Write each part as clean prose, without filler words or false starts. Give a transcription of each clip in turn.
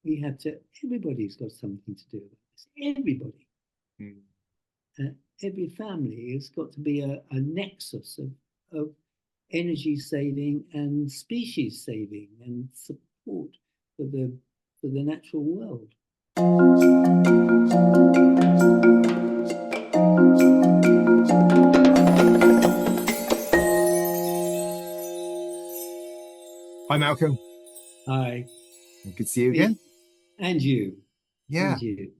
we have to, everybody's got something to do with this. Everybody. Mm. Every family has got to be a nexus of energy saving and species saving and support for the natural world. Hi, Malcolm. Hi. Good to see you again. And you. Yeah. And you.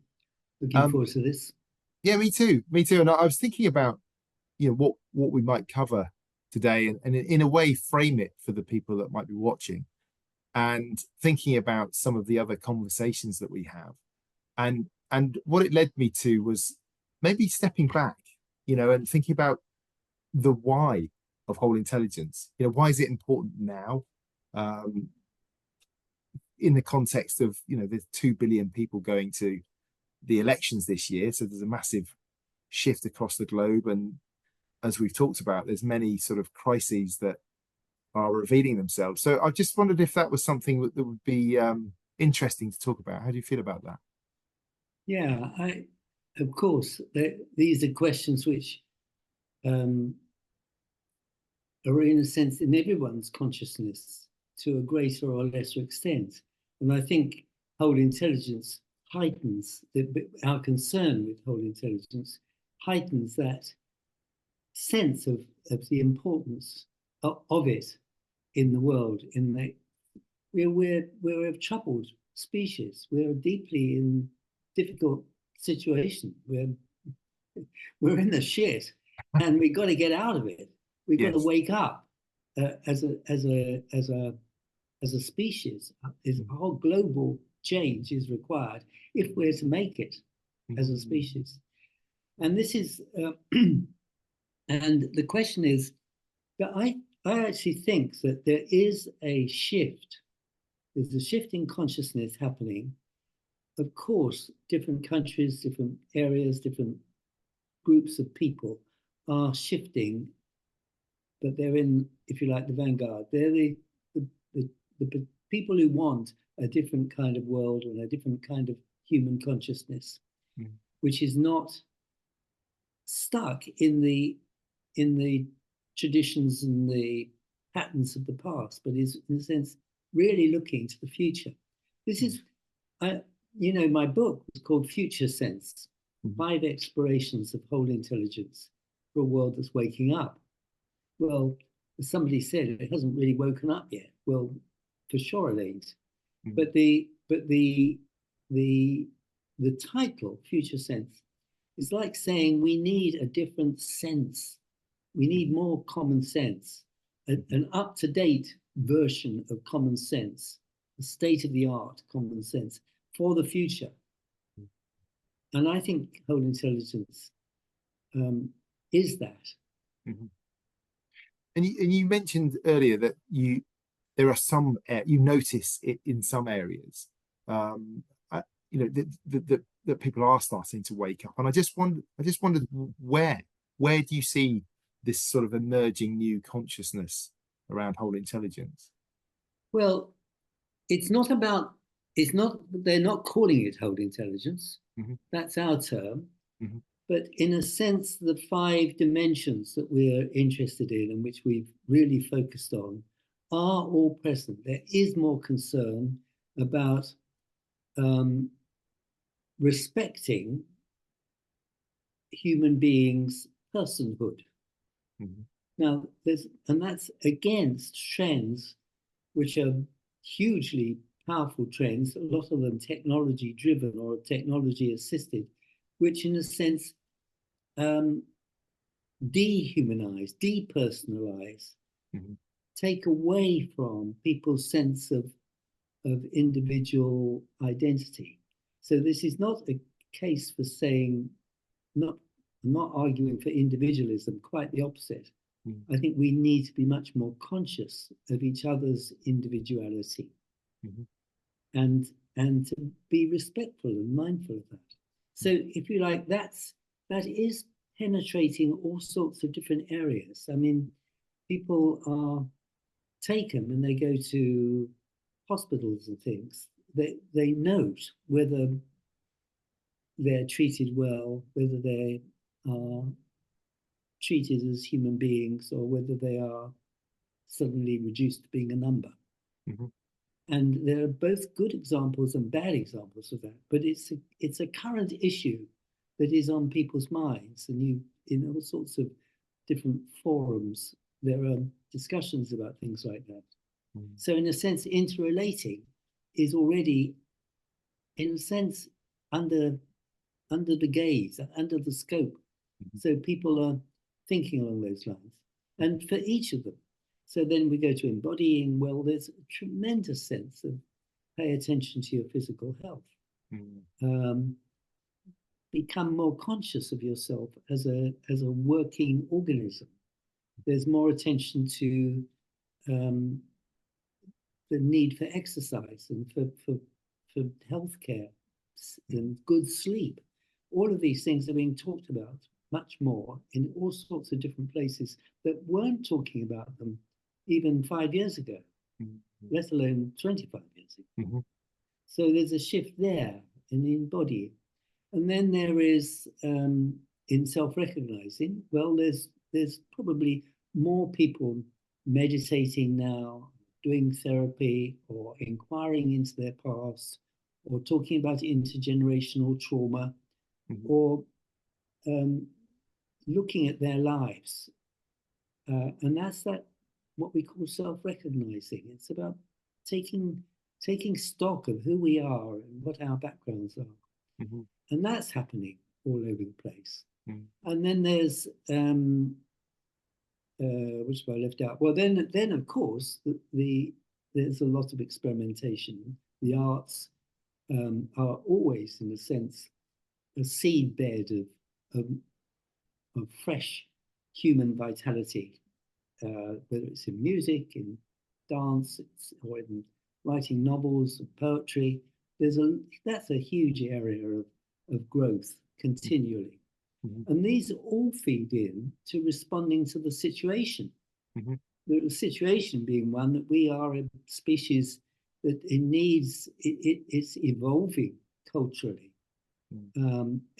Looking forward to this. Yeah, me too. Me too. And I was thinking about, what we might cover today and in a way frame it for the people that might be watching, and thinking about some of the other conversations that we have. And what it led me to was maybe stepping back, and thinking about the why of whole intelligence. Why is it important now? In the context of, there's 2 billion people going to the elections this year. So there's a massive shift across the globe. And as we've talked about, there's many sort of crises that are revealing themselves. So I just wondered if that was something that would be interesting to talk about. How do you feel about that? Yeah, of course, these are questions which are, in a sense, in everyone's consciousness to a greater or lesser extent. And I think whole intelligence heightens our concern with whole intelligence, heightens that sense of the importance of it in the world. In that we're a troubled species. We're deeply in difficult situation. We're in the shit, and we've got to get out of it. We've got to wake up as a species. A whole global change is required if we're to make it as a species. And this is, and the question is that I actually think that there is a shift. There's a shift in consciousness happening. Of course, different countries, different areas, different groups of people are shifting, but they're in, if you like, the vanguard. They're the people who want a different kind of world and a different kind of human consciousness, which is not stuck in the traditions and the patterns of the past, but is, in a sense, really looking to the future. This is, my book was called Future Sense, 5 Explorations of Whole Intelligence for a World That's Waking Up. Well, as somebody said, it hasn't really woken up yet. Well, for sure it ain't. But the title, Future Sense, is like saying we need a different sense. We need more common sense, an up-to-date version of common sense, a state-of-the-art common sense for the future. And I think whole intelligence is that. And you mentioned earlier that there are some you notice it in some areas, that people are starting to wake up. And I just wondered where do you see this sort of emerging new consciousness around whole intelligence? Well, they're not calling it whole intelligence. That's our term. But in a sense, the 5 dimensions that we're interested in and which we've really focused on are all present. There is more concern about respecting human beings' personhood. Now, that's against trends which are hugely powerful trends, a lot of them technology driven or technology assisted, which in a sense dehumanize, depersonalize, take away from people's sense of individual identity. So this is not a case for saying, I'm not arguing for individualism, quite the opposite. I think we need to be much more conscious of each other's individuality and to be respectful and mindful of that. So if you like, that is penetrating all sorts of different areas. I mean, people are taken when they go to hospitals and things. they note whether they're treated well, whether they are treated as human beings, or whether they are suddenly reduced to being a number. Mhm. And there are both good examples and bad examples of that. But it's a current issue that is on people's minds, and in all sorts of different forums there are discussions about things like that. So in a sense, interrelating is already, in a sense, under the gaze, under the scope. So people are thinking along those lines, and for each of them. So then we go to embodying. Well, there's a tremendous sense of pay attention to your physical health. Become more conscious of yourself as a working organism. There's more attention to the need for exercise and for healthcare and good sleep. All of these things are being talked about much more in all sorts of different places that weren't talking about them even 5 years ago, let alone 25 years ago. So there's a shift there in the embodying. And then there is in self-recognizing. Well, there's probably more people meditating now, doing therapy, or inquiring into their past, or talking about intergenerational trauma, or looking at their lives. And that's what we call self-recognizing. It's about taking stock of who we are and what our backgrounds are. And that's happening all over the place. And then there's which have I left out? Well, then of course there's a lot of experimentation. The arts are always, in a sense, a seedbed of fresh human vitality, whether it's in music, in dance, or in writing novels, or poetry. That's a huge area of growth continually. And these all feed in to responding to the situation. The situation being one that we are a species that it's evolving culturally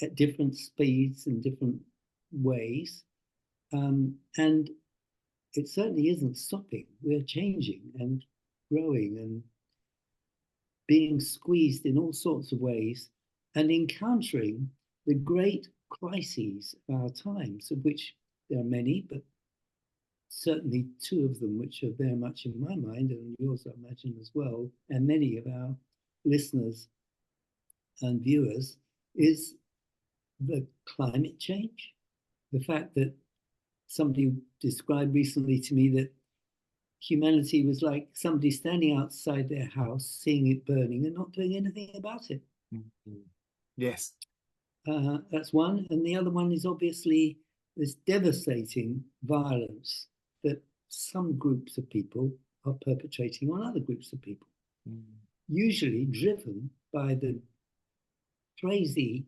at different speeds and different ways. And it certainly isn't stopping. We're changing and growing and being squeezed in all sorts of ways and encountering the great crises of our times, of which there are many, but certainly two of them which are very much in my mind, and yours, I imagine, as well, and many of our listeners and viewers, is the climate change. The fact that somebody described recently to me that humanity was like somebody standing outside their house, seeing it burning and not doing anything about it. Yes. That's one. And the other one is obviously this devastating violence that some groups of people are perpetrating on other groups of people, usually driven by the crazy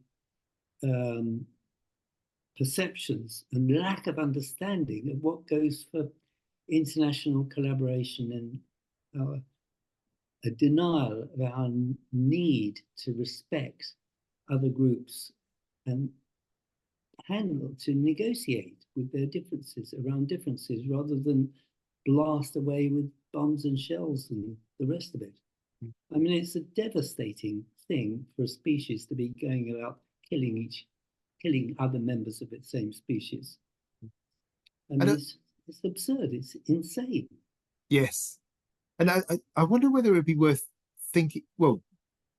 perceptions and lack of understanding of what goes for international collaboration and a denial of our need to respect other groups and to negotiate with their differences around differences rather than blast away with bombs and shells and the rest of it. I mean, it's a devastating thing for a species to be going about killing other members of its same species. I mean, it's absurd. It's insane. Yes. And I wonder whether it would be worth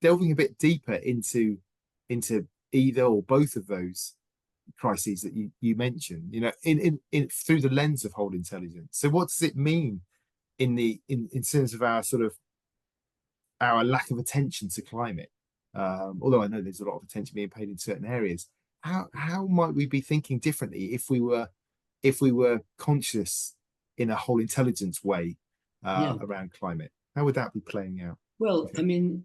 delving a bit deeper into either or both of those crises that you mentioned, in through the lens of whole intelligence. So what does it mean in terms of our sort of our lack of attention to climate? Although I know there's a lot of attention being paid in certain areas, how might we be thinking differently if we were conscious in a whole intelligence way around climate? How would that be playing out? Well, I mean,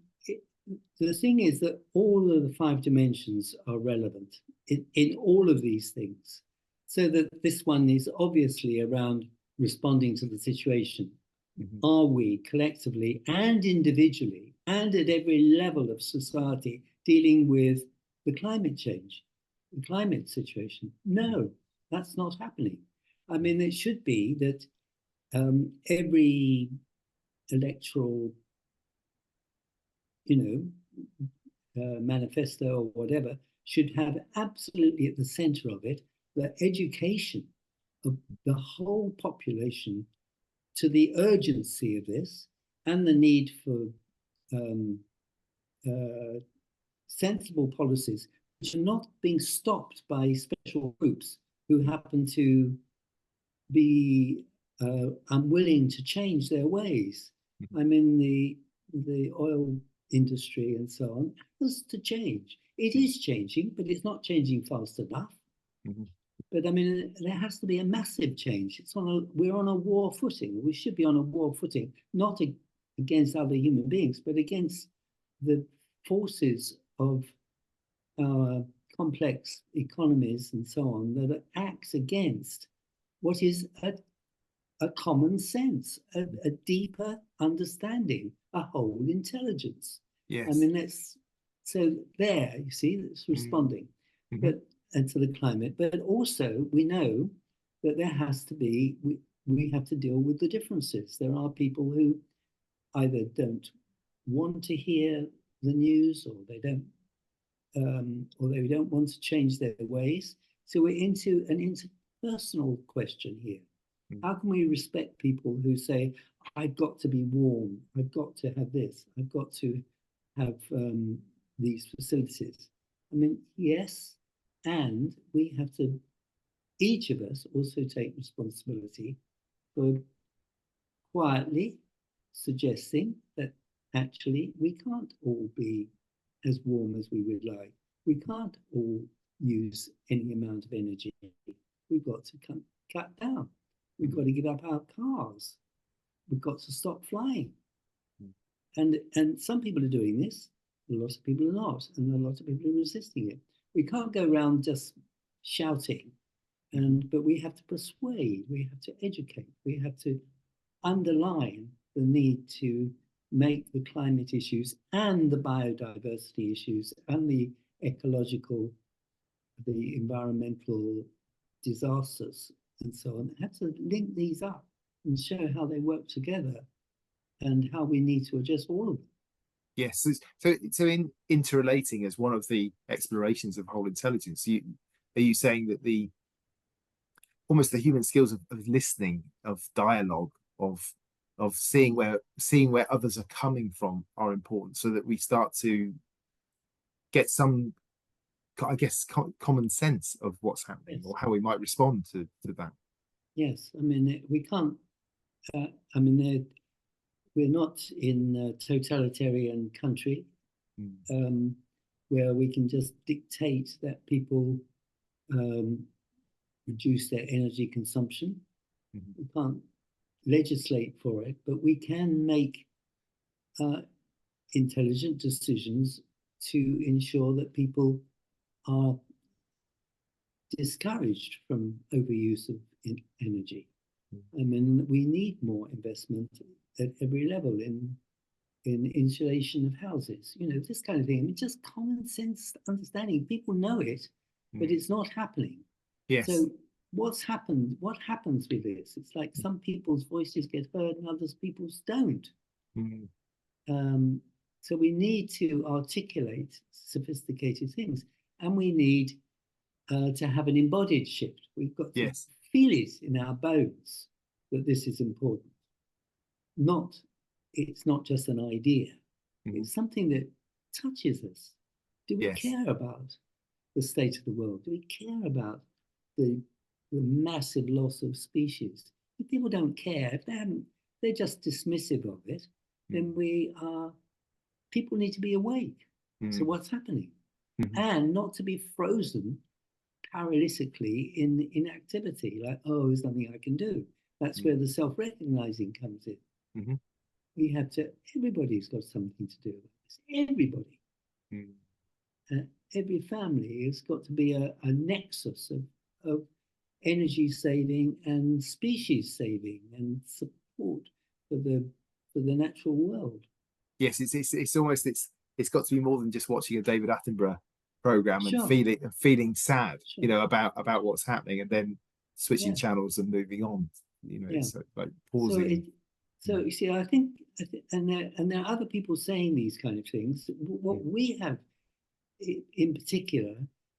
the thing is that all of the 5 dimensions are relevant in all of these things. So that this one is obviously around responding to the situation. Are we collectively and individually and at every level of society dealing with the climate change, the climate situation. No, that's not happening. I mean, it should be that every electoral, manifesto or whatever should have absolutely at the center of it the education of the whole population to the urgency of this and the need for um, sensible policies which are not being stopped by special groups who happen to be unwilling to change their ways. I mean, the oil industry and so on has to change. It is changing, but it's not changing fast enough. Mhm. But I mean, there has to be a massive change. We're on a war footing. We should be on a war footing, not against other human beings, but against the forces of our complex economies and so on that acts against what is a common sense, a deeper understanding, a whole intelligence. I Yes. mean, that's so there, you see, it's responding. Mm-hmm. But and to the climate, but also we know that there has to be, we have to deal with the differences. There are people who either don't want to hear the news or they don't want to change their ways. So we're into an interpersonal question here. How can we respect people who say, I've got to be warm, I've got to have this, I've got to have these facilities? I mean, yes, and we have to, each of us also take responsibility for quietly suggesting that actually we can't all be as warm as we would like. We can't all use any amount of energy. We've got to cut down. We've got to give up our cars. We've got to stop flying. And some people are doing this, a lot of people are not, and a lot of people are resisting it. We can't go around just shouting, but we have to persuade, we have to educate, we have to underline the need to make the climate issues and the biodiversity issues and the ecological, the environmental disasters and so on, have to link these up and show how they work together and how we need to address all of them. Yes. So in interrelating as one of the explorations of whole intelligence, are you saying that the almost the human skills of listening, of dialogue, of seeing where others are coming from are important, so that we start to get some, I guess, common sense of what's happening, Yes. or how we might respond to that? Yes, I mean, we can't, I mean, we're not in a totalitarian country where we can just dictate that people reduce their energy consumption. We can't legislate for it, but we can make intelligent decisions to ensure that people are discouraged from overuse of energy. I mean, we need more investment at every level in insulation of houses, this kind of thing. I mean, just common sense understanding. People know it, but it's not happening. Yes. So what happens with this? It's like some people's voices get heard and others people's don't. So we need to articulate sophisticated things, and we need to have an embodied shift. We've got to feel it in our bones that this is important. It's not just an idea. It's something that touches us. Do we care about the state of the world? Do we care about the massive loss of species? If people don't care, if they're just dismissive of it, then people need to be awake. So what's happening? And not to be frozen paralytically in inactivity, like, oh, there's nothing I can do. That's where the self-recognizing comes in. We have to, everybody's got something to do with this. Everybody. Every family has got to be a nexus of energy saving and species saving and support for the natural world. yes, it's almost it's got to be more than just watching a David Attenborough program and Sure, feeling sad, sure. about what's happening, and then switching Yeah, channels and moving on. yeah. So like So pausing. you see, I think, and there are other people saying these kind of things. What we have in particular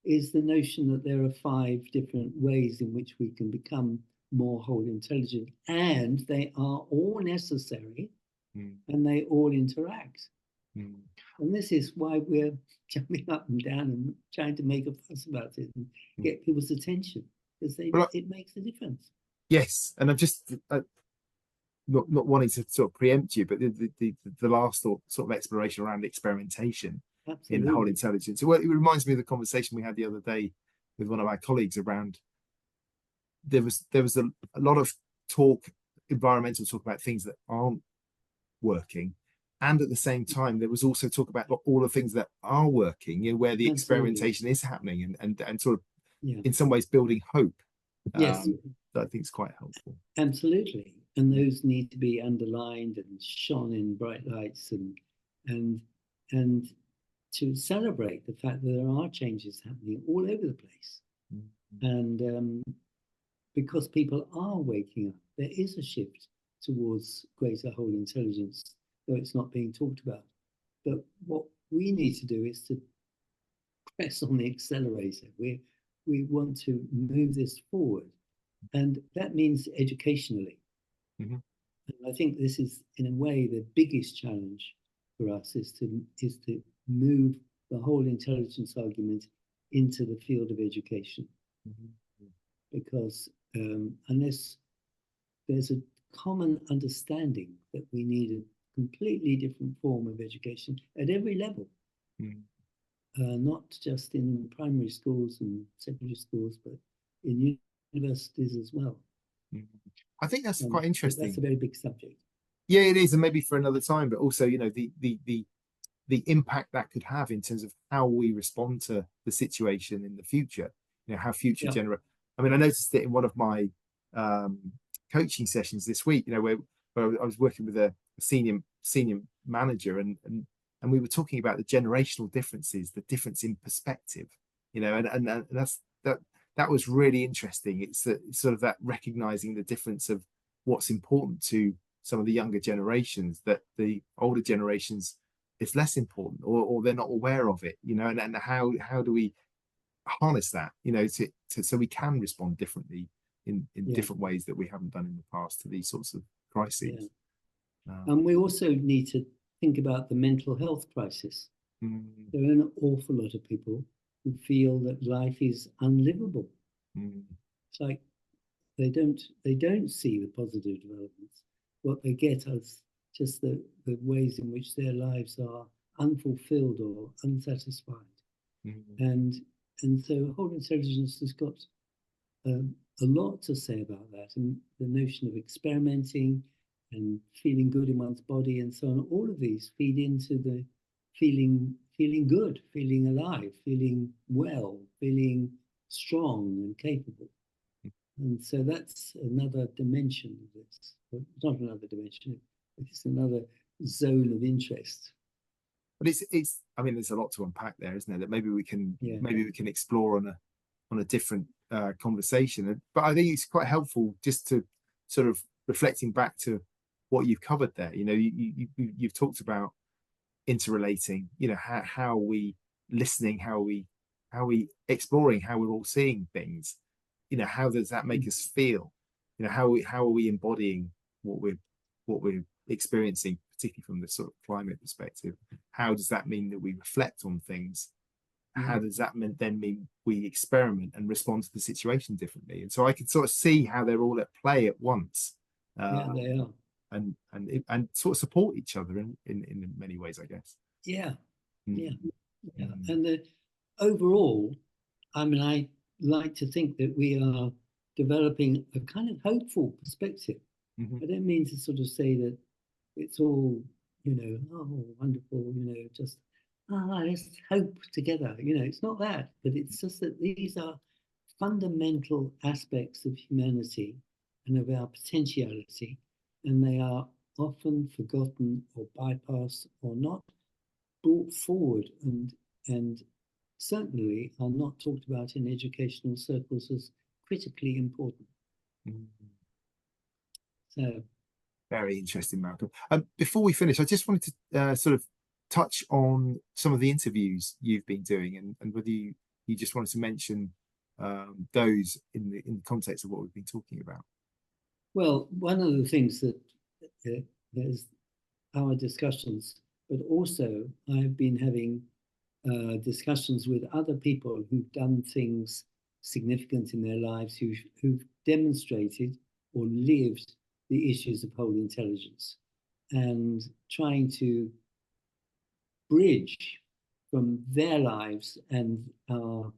is the notion that there are 5 different ways in which we can become more whole intelligent, and they are all necessary, Mm, and they all interact. mm. And this is why we're jumping up and down and trying to make a fuss about it and get people's attention, because Well, it makes a difference. yes, and I'm just not wanting to sort of preempt you, but the last sort of exploration around experimentation in whole Absolutely. intelligence. Well, it reminds me of the conversation we had the other day with one of our colleagues around there was a lot of talk, environmental talk about things that aren't working, and at the same time there was also talk about all the things that are working, where the Absolutely. experimentation is happening, and sort of Yeah. in some ways building hope. Yes. That I think is quite helpful. Absolutely. And those need to be underlined and shone in bright lights, and and to celebrate the fact that there are changes happening all over the place. Mm-hmm. And because people are waking up, there is a shift towards greater whole intelligence, though it's not being talked about. But what we need to do is to press on the accelerator. We want to move this forward, and that means educationally. Mm-hmm. And I think this is, in a way, the biggest challenge for us is to move the whole intelligence argument into the field of education, Mm-hmm. because unless there's a common understanding that we need a completely different form of education at every level, not just in primary schools and secondary schools, but in universities as well. Mm-hmm. I think that's And quite that's a interesting. very big subject. Yeah, it is, and maybe for another time. But also, the impact that could have in terms of how we respond to the situation in the future. How future Yeah, I mean, I noticed it in one of my um, coaching sessions this week. Where I was working with a senior manager, and we were talking about the generational differences, the difference in perspective. And that was really interesting. It's sort of that recognizing the difference of what's important to some of the younger generations that the older generations it's less important, or they're not aware of it, and how do we harness that, so we can respond differently in yeah, different ways that we haven't done in the past to these sorts of yeah. crises. And we also need to think about the mental health crisis. Mm, There are an awful lot of people who feel that life is unlivable. mm, It's like they don't see the positive developments. What they get is just the ways in which their lives are unfulfilled or unsatisfied. mm, And and so whole intelligence has got a lot to say about that, and the notion of experimenting and feeling good in one's body and so on. All of these feed into the feeling good, feeling alive, feeling well, feeling strong and capable. And so that's another dimension of this. Well, not another dimension, it's another zone of interest. but it's I mean, there's a lot to unpack there, isn't there, that Yeah, maybe we can explore on a different conversation. But I think it's quite helpful just to sort of reflecting back to what you've covered there. You've talked about interrelating, how we listening, how we exploring, how we're all seeing things, how does that make us feel, how are we embodying what we're experiencing, particularly from the sort of climate perspective. How does that mean that we reflect on things? yeah, How does that mean we experiment and respond to the situation differently? And so I can sort of see how they're all at play at once, yeah, they are. and sort of support each other in many ways, I guess. Yeah, yeah, Mm, yeah. mm, And overall, I mean, I like to think that we are developing a kind of hopeful perspective. mhm, I don't mean to sort of say that it's all, oh, wonderful, just, let's hope together. It's not that, but it's just that these are fundamental aspects of humanity and of our potentiality, and they are often forgotten or bypassed or not brought forward, and certainly are not talked about in educational circles as critically important. Mm. So, Very interesting, Malcolm. Before we finish, I just wanted to sort of touch on some of the interviews you've been doing, and whether you just wanted to mention those in the context of what we've been talking about. well, one of the things that there's our discussions, but also I've been having discussions with other people who've done things significant in their lives, who've demonstrated or lived the issues of whole intelligence, and trying to bridge from their lives and our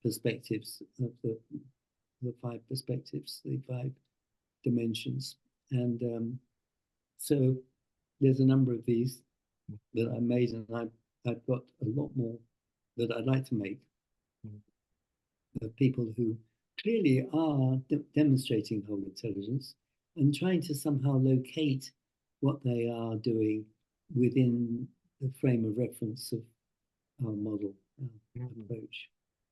perspectives of the five perspectives, the five dimensions. And so there's a number of these that I made, and I've got a lot more that I'd like to make. Of people who clearly are demonstrating whole intelligence and trying to somehow locate what they are doing within the frame of reference of our model, approach.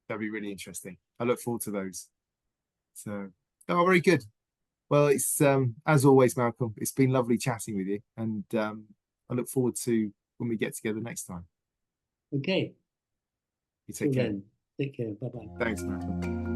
That'd be really interesting. I look forward to those. So, oh, very good. Well, it's as always, Malcolm, it's been lovely chatting with you, and I look forward to when we get together next time. Okay. You take care. Then, take care. Bye-bye. Thanks, Malcolm.